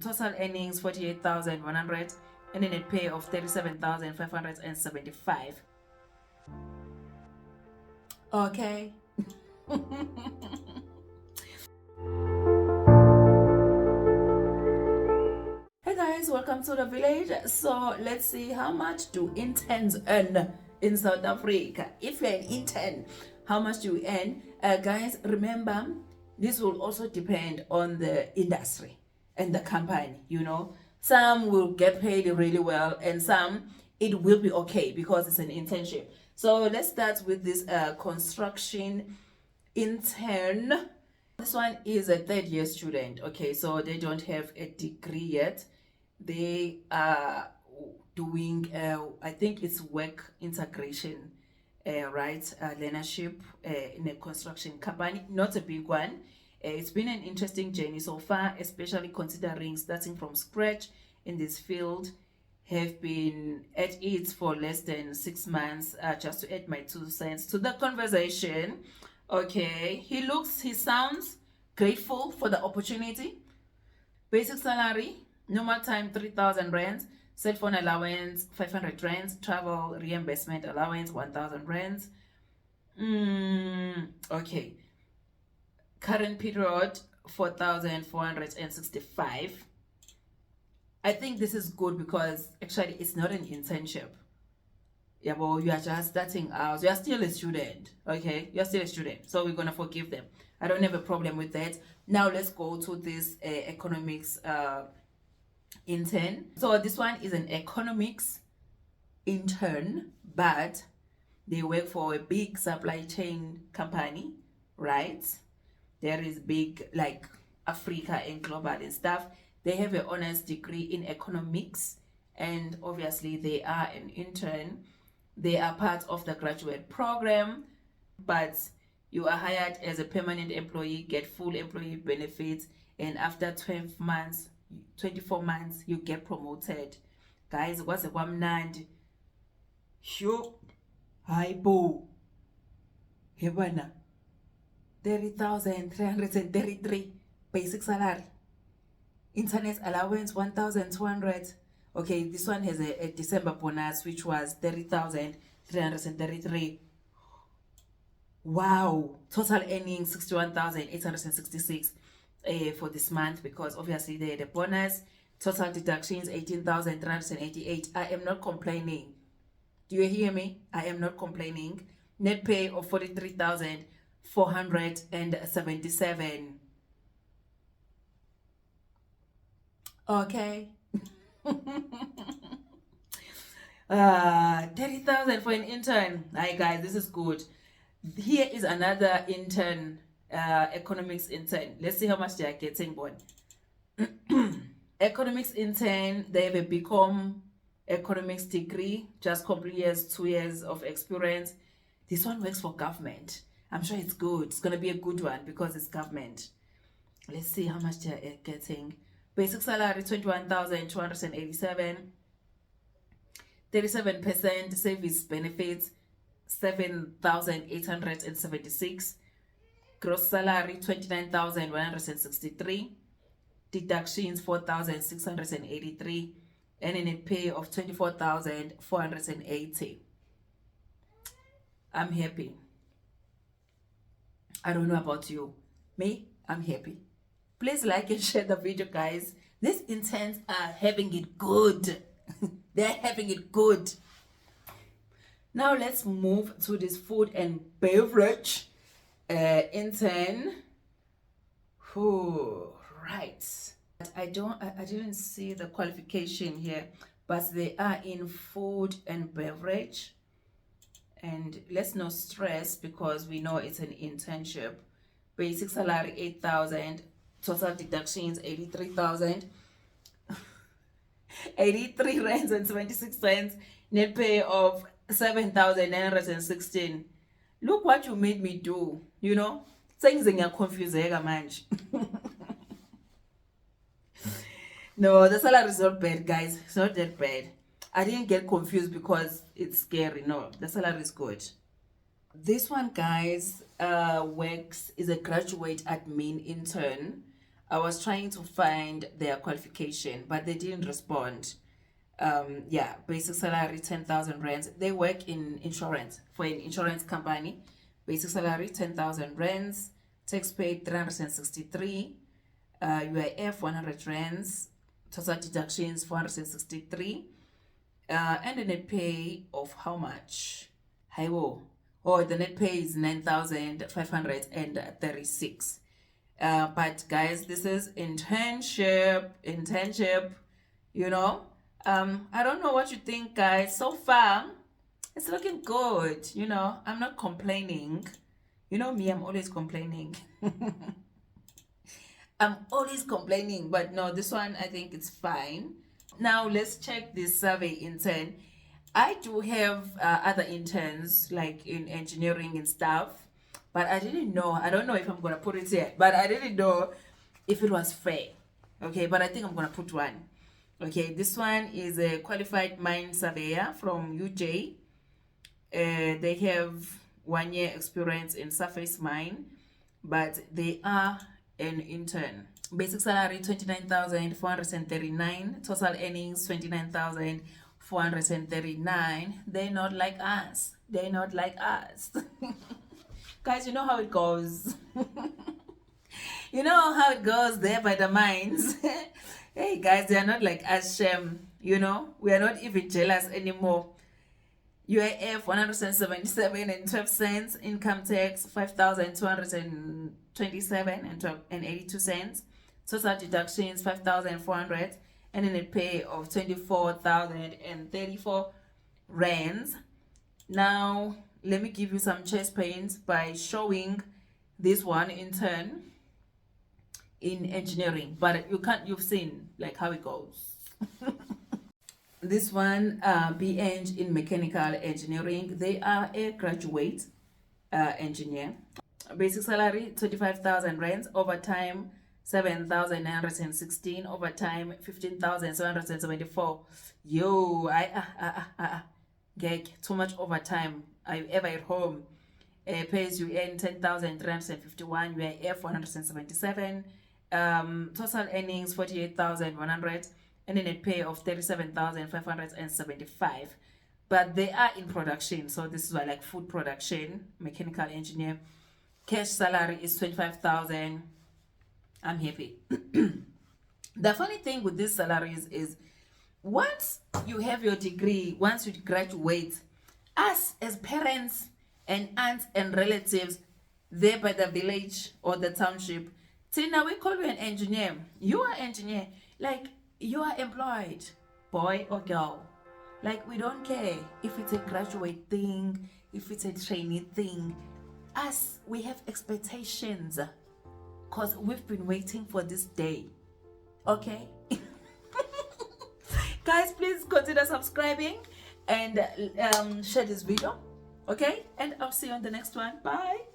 Total earnings 48,100 and a net pay of 37,575. Okay. Hey guys, welcome to the village. So let's see, how much do interns earn in South Africa? If you're an intern, how much do you earn? Guys, remember, this will also depend on the industry and the company. Some will get paid really well, and some it will be okay because it's an internship. So let's start with this construction intern. This one is a third year student. Okay, so they don't have a degree yet. They are doing I think it's work integration, right, learnership in a construction company. Not a big one. It's been an interesting journey so far, especially considering starting from scratch in this field. Have been at it for less than 6 months. Just to add my 2 cents to the conversation. Okay, he sounds grateful for the opportunity. Basic salary, normal time 3,000 rands, cell phone allowance 500 rands, travel reimbursement allowance 1,000 rands. Okay, current period 4,465. I think this is good because actually it's not an internship. Yeah, but you are just starting out. You are still a student. Okay, you're still a student, so we're gonna forgive them. I don't have a problem with that. Now let's go to this economics intern. So this one is an economics intern, but they work for a big supply chain company, right? There is big like Africa and global and stuff. They have an honors degree in economics, and obviously they are an intern. They are part of the graduate program, but you are hired as a permanent employee, get full employee benefits, and after 12 months, 24 months, you get promoted. Guys, what's a kwamnandi? Sure. Hi, boo. Hebana. 30,333 basic salary. Internet allowance 1,200. Okay, this one has a December bonus, which was 30,333. Wow, total earnings 61,866 for this month, because obviously they had a bonus. Total deductions 18,388. I am not complaining. Do you hear me? I am not complaining. Net pay of 43,477. Okay. 30,000 for an intern. Hi guys, this is good. Here is another intern, economics intern. Let's see how much they are getting, boy. Economics intern, they have a BCom economics degree, just complete years, 2 years of experience. This one works for government. I'm sure it's good. It's gonna be a good one because it's government. Let's see how much they are getting. Basic salary 21,287. 37% service benefits 7,876. Gross salary 29,163. Deductions 4,683, and a net pay of 24,480. I'm happy. I don't know about you. Me, I'm happy. Please like and share the video, guys. These interns are having it good. They're having it good. Now let's move to this food and beverage intern. Right. I didn't see the qualification here, but they are in food and beverage. And let's not stress because we know it's an internship. Basic salary 8,000, total deductions 83,000. 83 rands and 76 cents, net pay of 7,916. Look what you made me do, things are confusing, man. No, the salary is not bad, guys. It's not that bad. I didn't get confused because it's scary. No, the salary is good. This one, guys, is a graduate admin intern. I was trying to find their qualification, but they didn't respond. Yeah, basic salary 10,000 rands. They work in insurance for an insurance company. Basic salary 10,000 rands. Tax paid 363. UIF 100 rands. Total deductions 463. And a net pay of how much? Hiwo. Oh, the net pay is 9,536. But guys, this is internship, you know. I don't know what you think, guys. So far, it's looking good, you know. I'm not complaining. You know me, I'm always complaining. I'm always complaining, but no, this one, I think it's fine. Now, let's check this survey intern. I do have other interns, like in engineering and stuff, but I didn't know. I don't know if I'm going to put it here, but I didn't know if it was fair. Okay, but I think I'm going to put one. Okay, this one is a qualified mine surveyor from UJ. They have 1 year experience in surface mine, but they are an intern. Basic salary 29,439. Total earnings 29,439. They're not like us. They're not like us. Guys, you know how it goes. You know how it goes there by the mines. Hey guys, they are not like us, Shem. You know, we are not even jealous anymore. UIF 177 and 12 cents. Income tax 5,227 and 82 cents. Total deductions 5,400 and a net pay of 24,034 rands. Now let me give you some chest pains by showing this one intern in engineering, but you've seen like how it goes. This one, B-Eng in mechanical engineering. They are a graduate engineer. Basic salary 25,000 rands. Overtime 7,916. Overtime 15,774. Yo, too much overtime. Are you ever at home? Pays you earn 10,351. UIF 177. Total earnings 48,100. And a net pay of 37,575. But they are in production, so this is why, like food production, mechanical engineer. Cash salary is 25,000. I'm happy. The funny thing with these salaries is once you have your degree, once you graduate, us as parents and aunts and relatives there by the village or the township, Tina, we call you an engineer. You are engineer. Like, you are employed, boy or girl. Like, we don't care if it's a graduate thing, if it's a trainee thing. Us, we have expectations because we've been waiting for this day. Okay? Guys, please consider subscribing and share this video. Okay? And I'll see you on the next one. Bye.